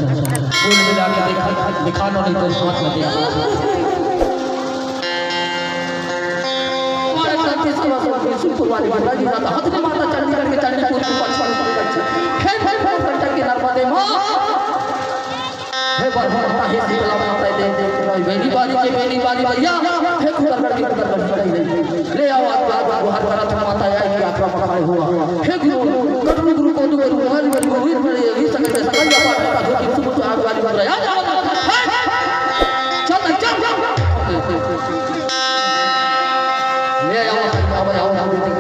फूल मिला के दिखाना नहीं तो हाथ में दिया हमारे संति सभा से शुक्रवार माता जी जाता हाथ में माता चंडीगढ़ के चंडीपुर को पछवाड़ हे कंटक के नर्मदे मां हे बरहता हे शीतला माता दे बेनी बारी भैया हे खुदगढ़ की ले आओ आप हर तरफ माता आई यात्रा पकड़े हुआ हे गुरु को गुरु हरि हरि सकते सकल पाठ का सुबह आग वाली बन रहा चल ले आओ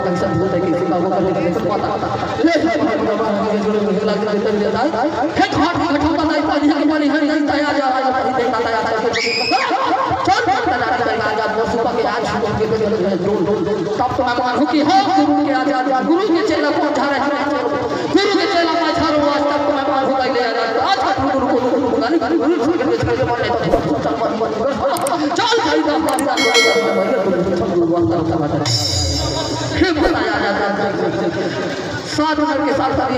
पैसा भूल है किसी का वो करने का पता ले हे घाट घटा नहीं पानी हमारी हरि तैयार जा देखता तैयार चल आजा सुबह के आज तब तो मैं मानूं कि हाँ गुरु के आजाद गुरु के चेला को झाड़े गुरु के चेला में झाड़ो आज तक तो मैं मानूं कि ले आज गुरु को गाली गुरु के मारने चल भाई का हे बताया जाता साथ के साथ भी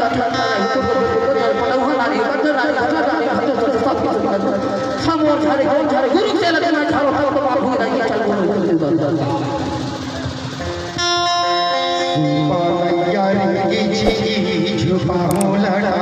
हम और झाड़े गुरु के चेला में झाड़ो तो मानूं नहीं चल छुपाओ लड़ा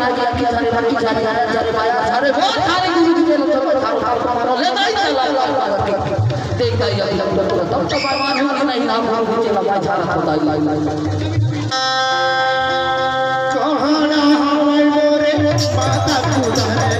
बना दिया कि सारे बाकी सारे आया सारे पाया सारे वो सारे गुरु जी के लोग सब थारो थारो लेता ही चला देखता ही आई तब तो भगवान हो कि नहीं नाम नाम गुरु जी का छाड़ा होता ही कहना हमारे मोरे माता खुदा